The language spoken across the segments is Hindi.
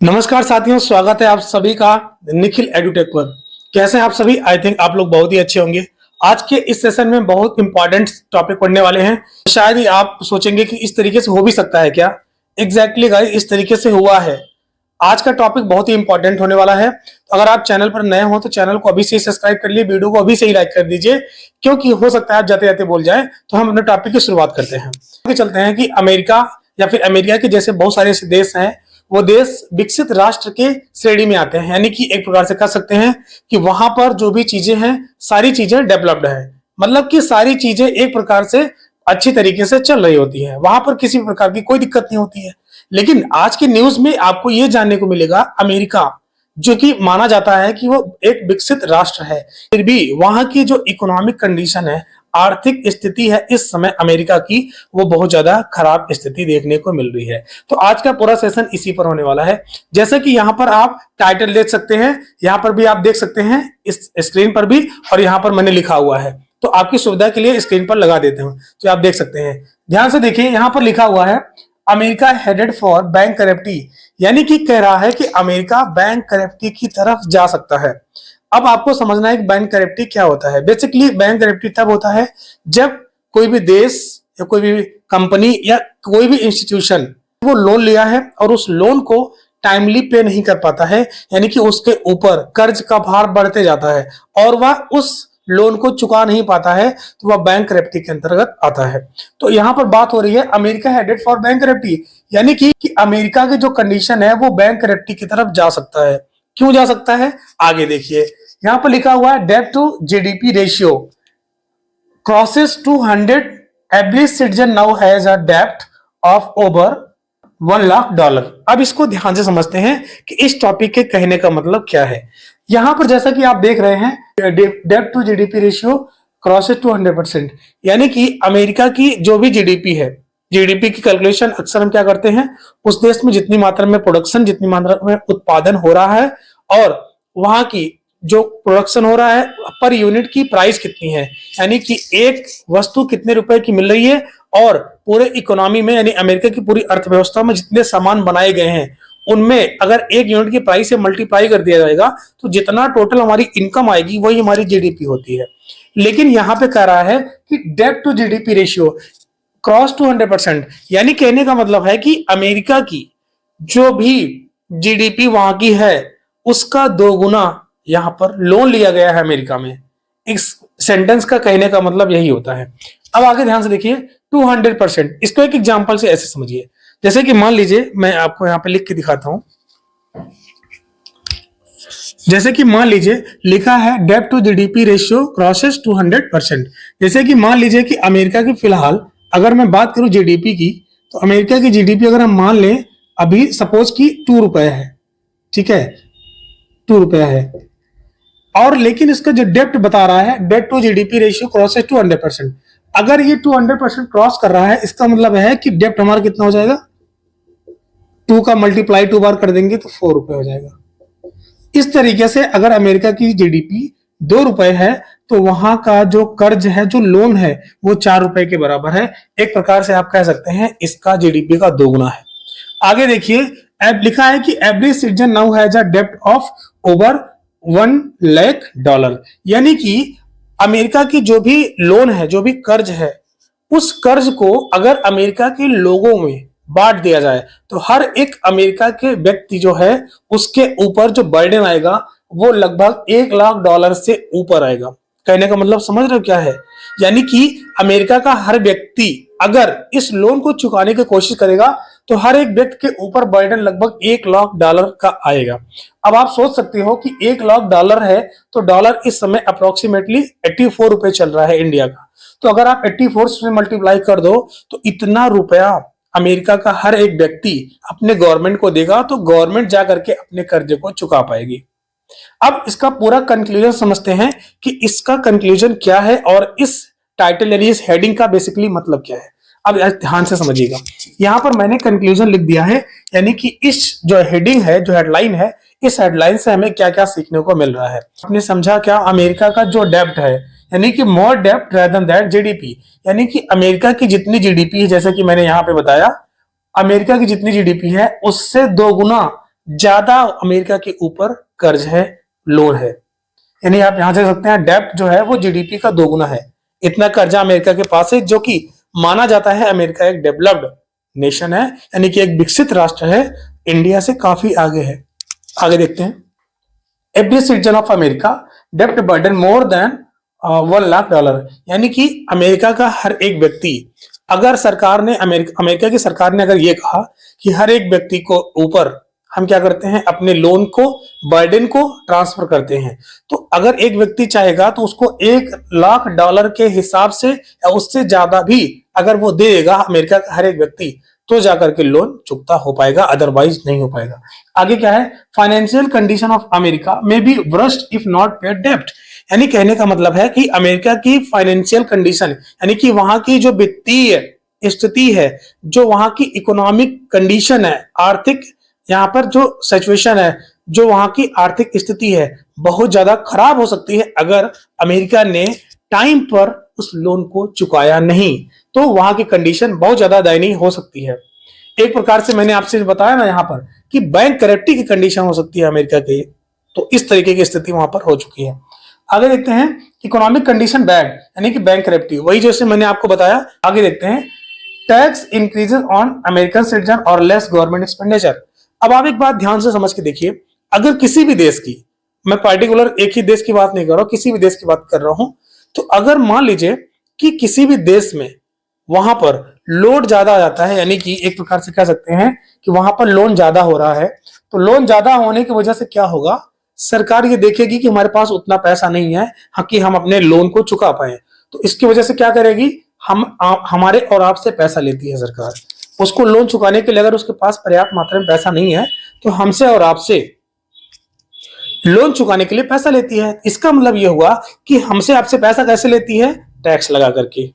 नमस्कार साथियों, स्वागत है आप सभी का निखिल एडुटेक पर। कैसे हैं आप सभी? आई थिंक आप लोग बहुत ही अच्छे होंगे। आज के इस सेशन में बहुत इंपॉर्टेंट टॉपिक पढ़ने वाले हैं। शायद ही आप सोचेंगे कि इस तरीके से हो भी सकता है क्या। एग्जैक्टली गाइस, इस तरीके से हुआ है। आज का टॉपिक बहुत ही इंपॉर्टेंट होने वाला है। तो अगर आप चैनल पर नए हो तो चैनल को अभी से ही सब्सक्राइब कर लिए, वीडियो को अभी से ही लाइक कर दीजिए, क्योंकि हो सकता है आप जाते जाते बोल जाए। तो हम अपने टॉपिक की शुरुआत करते हैं। आगे चलते हैं कि अमेरिका या फिर अमेरिका के जैसे बहुत सारे ऐसे देश हैं, वो देश विकसित राष्ट्र के श्रेणी में आते हैं। यानी कि एक प्रकार से कह सकते हैं कि वहां पर जो भी चीजें हैं, सारी चीजें डेवलप्ड है। मतलब कि सारी चीजें एक प्रकार से अच्छी तरीके से चल रही होती है, वहां पर किसी प्रकार की कोई दिक्कत नहीं होती है। लेकिन आज की न्यूज में आपको यह जानने को मिलेगा, अमेरिका जो कि माना जाता है कि वो एक विकसित राष्ट्र है, फिर भी वहां की जो इकोनॉमिक कंडीशन है, आर्थिक स्थिति है इस समय अमेरिका की, वो बहुत ज्यादा खराब स्थिति देखने को मिल रही है। तो आज का पूरा सेशन इसी पर होने वाला है। जैसे कि यहाँ पर आप टाइटल देख सकते हैं, यहाँ पर भी आप देख सकते हैं इस स्क्रीन पर भी, और यहाँ पर मैंने लिखा हुआ है। तो आपकी सुविधा के लिए स्क्रीन पर लगा देते हूँ, तो आप देख सकते हैं। ध्यान से देखिए, यहाँ पर लिखा हुआ है अमेरिका हेडेड फॉर बैंक करप्टी, यानी कि कह रहा है कि अमेरिका बैंक करप्टी की तरफ जा सकता है। अब आपको समझना है कि बैंक करप्टी क्या होता है। बेसिकली बैंक करप्टी तब होता है जब कोई भी देश या कोई भी कंपनी या कोई भी इंस्टीट्यूशन वो लोन लिया है और उस लोन को टाइमली पे नहीं कर पाता है, यानी कि उसके ऊपर कर्ज का भार बढ़ते जाता है और वह उस लोन को चुका नहीं पाता है, तो वह बैंक करप्टी के अंतर्गत आता है। तो यहाँ पर बात हो रही है अमेरिका हेडेड फॉर बैंक करप्टी, यानी कि अमेरिका की जो कंडीशन है वो बैंक करप्टी की तरफ जा सकता है। क्यों जा सकता है, आगे देखिए। यहां पर लिखा हुआ है debt to GDP ratio crosses 200, every citizen now has a डेब्ट ऑफ ओवर $1 लाख। अब इसको ध्यान से समझते हैं कि इस टॉपिक के कहने का मतलब क्या है। यहां पर जैसा कि आप देख रहे हैं, डेब्ट टू जीडीपी रेशियो क्रॉसेस 200%, यानी कि अमेरिका की जो भी जीडीपी है, जीडीपी की कैलकुलेशन अक्सर हम क्या करते हैं, उस देश में जितनी मात्रा में प्रोडक्शन, जितनी मात्रा में उत्पादन हो रहा है और वहां की जो प्रोडक्शन हो रहा है पर यूनिट की प्राइस कितनी है, यानी कि एक वस्तु कितने रुपए की मिल रही है, और पूरे इकोनॉमी में यानी अमेरिका की पूरी अर्थव्यवस्था में जितने सामान बनाए गए हैं उनमें अगर एक यूनिट की प्राइस से मल्टीप्लाई कर दिया जाएगा तो जितना टोटल हमारी इनकम आएगी वही हमारी जीडीपी होती है। लेकिन यहां पे कह रहा है कि debt to GDP ratio cross 200%, यानी कहने का मतलब है कि अमेरिका की जो भी जीडीपी वहां की है उसका 2 गुना यहां पर लोन लिया गया है अमेरिका में। इस सेंटेंस का कहने का मतलब यही होता है। अब आगे ध्यान से देखिए, 200%, इसको एक एग्जांपल से ऐसे समझिए। जैसे कि मान लीजिए, मैं आपको यहां पे लिख के दिखाता हूं। जैसे कि मान लीजिए लिखा है डेब्ट टू जीडीपी रेशियो क्रॉसेस 200%। जैसे कि मान लीजिए कि अमेरिका की फिलहाल अगर मैं बात करूं जीडीपी की, तो अमेरिका की जीडीपी अगर हम मान लें अभी सपोज की ₹2 है, ठीक है, ₹2 है, और लेकिन इसका जो डेब्ट बता रहा है डेब्ट टू जीडीपी रेशियो क्रॉसेस 200%। अगर ये 200% क्रॉस कर रहा है, इसका मतलब है कि डेब्ट हमारा कितना हो जाएगा, 2 का मल्टीप्लाई 2 बार कर देंगे तो ₹4 हो जाएगा। इस तरीके से अगर अमेरिका की जीडीपी ₹2 है तो वहां का जो कर्ज है, जो लोन है, वो ₹4 के बराबर है। एक प्रकार से आप कह सकते हैं इसका जीडीपी का 2 गुना है। आगे देखिए, लिखा है कि every citizen now has a डेब्ट ऑफ ओवर $1 लाख, यानी कि अमेरिका की जो भी लोन है, जो भी कर्ज है, उस कर्ज को अगर अमेरिका के लोगों में बांट दिया जाए तो हर एक अमेरिका के व्यक्ति जो है उसके ऊपर जो बर्डन आएगा वो लगभग $1 लाख से ऊपर आएगा। कहने का मतलब समझ रहे हो क्या है, यानी कि अमेरिका का हर व्यक्ति अगर इस लोन को चुकाने की कोशिश करेगा तो हर एक व्यक्ति के ऊपर बर्डन लगभग $1 लाख का आएगा। अब आप सोच सकते हो कि $1 लाख है तो डॉलर इस समय अप्रोक्सीमेटली ₹84 चल रहा है इंडिया का। तो अगर आप 84 से मल्टीप्लाई कर दो तो इतना रुपया अमेरिका का हर एक व्यक्ति अपने गवर्नमेंट को देगा, तो गवर्नमेंट जाकर के अपने कर्जे को चुका पाएगी। अब इसका पूरा कंक्लूजन समझते हैं कि इसका कंक्लूजन क्या है और इस टाइटल यानी इस हेडिंग का बेसिकली मतलब क्या है। अब ध्यान से समझिएगा, यहां पर मैंने कंक्लूजन लिख दिया है, यानी कि इस जो हेडिंग है, जो हेडलाइन है, इस हेडलाइन से हमें क्या क्या सीखने को मिल रहा है। आपने समझा क्या, अमेरिका का जो डेब्ट है, यानी कि मोर डेब्ट रेदर देन दैट जीडीपी, यानी कि अमेरिका की जितनी जीडीपी है, जैसे कि मैंने यहां पे बताया, अमेरिका की जितनी जीडीपी है उससे 2 गुना ज्यादा अमेरिका के ऊपर कर्ज है, लोन है। यानी आप यहां से सकते हैं डेब्ट जो है वो जीडीपी का दोगुना है। इतना कर्जा अमेरिका के पास है, जो कि माना जाता है अमेरिका एक डेवलप्ड नेशन है, यानी कि एक विकसित राष्ट्र है, इंडिया से काफी आगे है। आगे देखते हैं। एवरी सिटीजन ऑफ अमेरिका डेप्ट बर्डन मोर देन $1 लाख, यानी कि अमेरिका का हर एक व्यक्ति, अगर सरकार ने अमेरिका की सरकार ने अगर ये कहा कि हर एक व्यक्ति को ऊपर हम क्या करते हैं, अपने लोन को, बर्डन को ट्रांसफर करते हैं। तो अगर एक व्यक्ति चाहेगा तो उसको $1 लाख के हिसाब से या उससे ज्यादा भी अगर वो देगा अमेरिका का हर एक व्यक्ति, तो जाकर के लोन चुकता हो पाएगा, अदरवाइज नहीं हो पाएगा। आगे क्या है, फाइनेंशियल कंडीशन ऑफ अमेरिका में be worst if not paid डेब्ट, यानी कहने का मतलब है कि अमेरिका की फाइनेंशियल कंडीशन, यानी कि वहां की जो वित्तीय स्थिति है, जो वहां की इकोनॉमिक कंडीशन है, आर्थिक यहाँ पर जो सिचुएशन है, जो वहां की आर्थिक स्थिति है, बहुत ज्यादा खराब हो सकती है अगर अमेरिका ने टाइम पर उस लोन को चुकाया नहीं, तो वहां की कंडीशन बहुत ज्यादा दयनीय हो सकती है। एक प्रकार से मैंने आपसे बताया ना यहाँ पर कि बैंक करप्टी की कंडीशन हो सकती है अमेरिका की, तो इस तरीके की स्थिति वहां पर हो चुकी है। आगे देखते हैं, इकोनॉमिक कंडीशन बैड, यानी कि बैंक करप्टी, वही जैसे मैंने आपको बताया। आगे देखते हैं, tax increases on American citizen और लेस गवर्नमेंट एक्सपेंडिचर। अब आप एक बात ध्यान से समझ के देखिए, अगर किसी भी देश की, मैं पर्टिकुलर एक ही देश की बात नहीं कर रहा हूं, किसी भी देश की बात कर रहा हूं, तो अगर मान लीजिए कि किसी भी देश में वहां पर लोड ज्यादा आ जाता है, यानी कि एक प्रकार से कह सकते हैं कि वहां पर लोन ज्यादा हो रहा है, तो लोन ज्यादा होने की वजह से क्या होगा, सरकार ये देखेगी कि हमारे पास उतना पैसा नहीं है कि हम अपने लोन को चुका पाए, तो इसकी वजह से क्या करेगी, हमारे और आपसे पैसा लेती है सरकार। उसको लोन चुकाने के लिए अगर उसके पास पर्याप्त मात्रा में पैसा नहीं है, तो हमसे और आपसे लोन चुकाने के लिए पैसा लेती है। इसका मतलब यह हुआ कि हमसे आपसे पैसा कैसे लेती है, टैक्स लगा करके।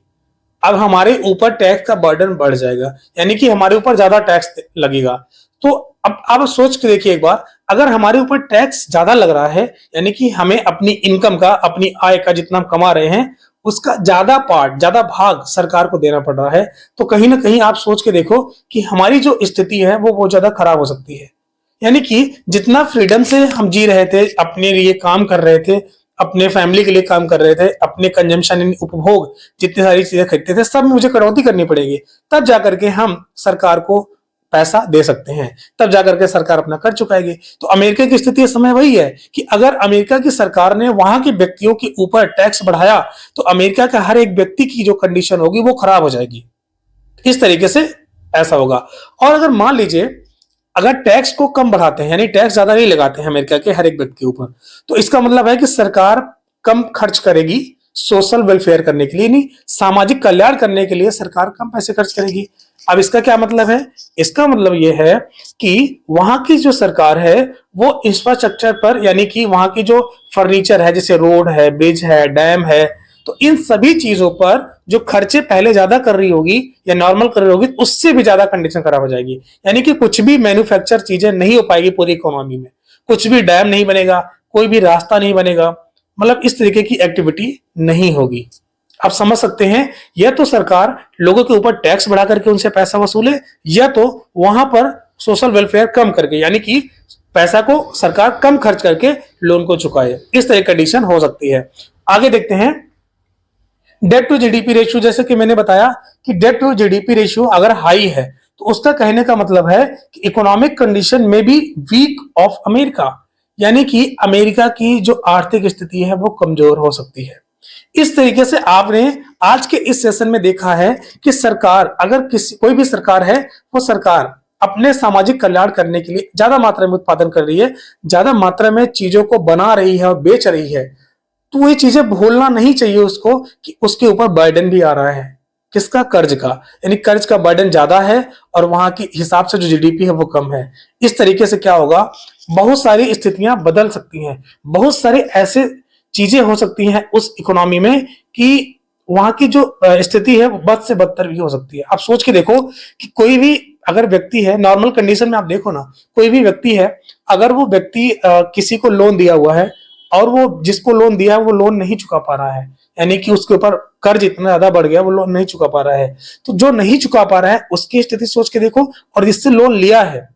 अब हमारे ऊपर टैक्स का बर्डन बढ़ जाएगा, यानी कि हमारे ऊपर ज्यादा टैक्स लगेगा। तो अब आप सोच के देखिए एक बार, अगर हमारे ऊपर टैक्स ज्यादा लग रहा है, यानी कि हमें अपनी इनकम का, अपनी आय का जितना हम कमा रहे हैं, उसका ज्यादा पार्ट, ज्यादा भाग सरकार को देना पड़ रहा है, तो कहीं ना कहीं आप सोच के देखो कि हमारी जो स्थिति है वो बहुत ज्यादा खराब हो सकती है। यानी कि जितना फ्रीडम से हम जी रहे थे, अपने लिए काम कर रहे थे, अपने फैमिली के लिए काम कर रहे थे, अपने कंजम्पशन, उपभोग, जितनी सारी चीजें खरीदते थे, सब मुझे कटौती करनी पड़ेगी, तब जाकर के हम सरकार को पैसा दे सकते हैं, तब जाकर के सरकार अपना कर चुकाएगी। तो अमेरिका की स्थिति इस समय वही है कि अगर अमेरिका की सरकार ने वहां के व्यक्तियों के ऊपर टैक्स बढ़ाया, तो अमेरिका का हर एक व्यक्ति की जो कंडीशन होगी वो खराब हो जाएगी। इस तरीके से ऐसा होगा। और अगर मान लीजिए अगर टैक्स को कम बढ़ाते हैं, यानी टैक्स ज्यादा नहीं लगाते हैं अमेरिका के हर एक व्यक्ति के ऊपर, तो इसका मतलब है कि सरकार कम खर्च करेगी सोशल वेलफेयर करने के लिए, नहीं, सामाजिक कल्याण करने के लिए सरकार कम पैसे खर्च करेगी। अब इसका क्या मतलब है, इसका मतलब यह है कि वहां की जो सरकार है वो इंफ्रास्ट्रक्चर पर, यानी कि वहां की जो फर्नीचर है, जैसे रोड है, ब्रिज है, डैम है, तो इन सभी चीजों पर जो खर्चे पहले ज्यादा कर रही होगी या नॉर्मल कर रही होगी, उससे भी ज्यादा कंडीशन खराब हो जाएगी। यानी कि कुछ भी मैन्युफैक्चर चीजें नहीं हो पाएगी पूरी इकोनॉमी में, कुछ भी डैम नहीं बनेगा, कोई भी रास्ता नहीं बनेगा, मतलब इस तरीके की एक्टिविटी नहीं होगी। आप समझ सकते हैं, या तो सरकार लोगों के ऊपर टैक्स बढ़ा करके उनसे पैसा वसूले, या तो वहां पर सोशल वेलफेयर कम करके, यानी कि पैसा को सरकार कम खर्च करके लोन को चुकाए। इस तरह की कंडीशन हो सकती है। आगे देखते हैं, डेट टू जीडीपी रेशियो, जैसे कि मैंने बताया कि डेट टू जीडीपी रेशियो अगर हाई है, तो उसका कहने का मतलब है कि इकोनॉमिक कंडीशन में भी वीक ऑफ अमेरिका, यानी कि अमेरिका की जो आर्थिक स्थिति है वो कमजोर हो सकती है। इस तरीके से आपने आज के इस सेशन में देखा है कि सरकार, अगर कोई भी सरकार है, वो सरकार अपने सामाजिक कल्याण करने के लिए ज्यादा मात्रा में उत्पादन कर रही है, ज्यादा मात्रा में चीजों को बना रही है और बेच रही है, तो ये चीजें भूलना नहीं चाहिए उसको कि उसके ऊपर बर्डन भी आ रहा है। किसका, कर्ज का, यानी कर्ज का बर्डन ज्यादा है और वहां की हिसाब से जो जीडीपी है वो कम है। इस तरीके से क्या होगा, बहुत सारी स्थितियां बदल सकती हैं, बहुत सारे ऐसे चीजें हो सकती हैं उस इकोनॉमी में कि वहां की जो स्थिति है वो बद से बदतर भी हो सकती है। आप सोच के देखो कि कोई भी अगर व्यक्ति है, नॉर्मल कंडीशन में आप देखो ना, कोई भी व्यक्ति है, अगर वो व्यक्ति किसी को लोन दिया हुआ है और वो जिसको लोन दिया है वो लोन नहीं चुका पा रहा है, यानी कि उसके ऊपर कर्ज इतना ज्यादा बढ़ गया, वो लोन नहीं चुका पा रहा है, तो जो नहीं चुका पा रहा है उसकी स्थिति सोच के देखो, और जिससे लोन लिया है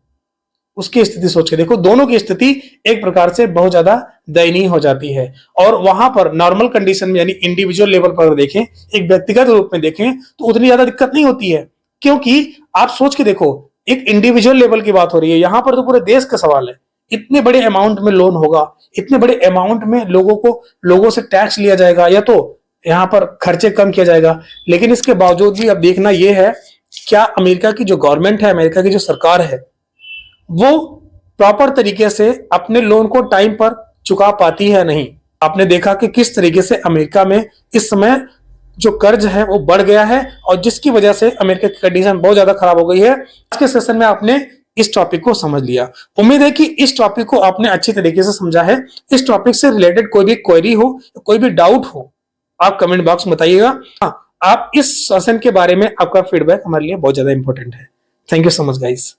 उसकी स्थिति सोच के देखो, दोनों की स्थिति एक प्रकार से बहुत ज्यादा दयनीय हो जाती है। और वहां पर नॉर्मल कंडीशन में यानी इंडिविजुअल लेवल पर देखें, एक व्यक्तिगत रूप में देखें तो उतनी ज्यादा दिक्कत नहीं होती है, क्योंकि आप सोच के देखो एक इंडिविजुअल लेवल की बात हो रही है, यहां पर तो पूरे देश का सवाल है। इतने बड़े अमाउंट में लोन होगा, इतने बड़े अमाउंट में लोगों से टैक्स लिया जाएगा, या तो यहाँ पर खर्चे कम किया जाएगा। लेकिन इसके बावजूद भी अब देखना यह है, क्या अमेरिका की जो गवर्नमेंट है, अमेरिका की जो सरकार है, वो प्रॉपर तरीके से अपने लोन को टाइम पर चुका पाती है नहीं। आपने देखा कि किस तरीके से अमेरिका में इस समय जो कर्ज है वो बढ़ गया है, और जिसकी वजह से अमेरिका की कंडीशन बहुत ज्यादा खराब हो गई है। आज के सेशन में आपने इस टॉपिक को समझ लिया। उम्मीद है कि इस टॉपिक को आपने अच्छी तरीके से समझा है। इस टॉपिक से रिलेटेड कोई भी क्वेरी हो, कोई भी डाउट हो, आप कमेंट बॉक्स में बताइएगा। हाँ, आप इस सेशन के बारे में आपका फीडबैक हमारे लिए बहुत ज्यादा इंपॉर्टेंट है। Thank you so much guys.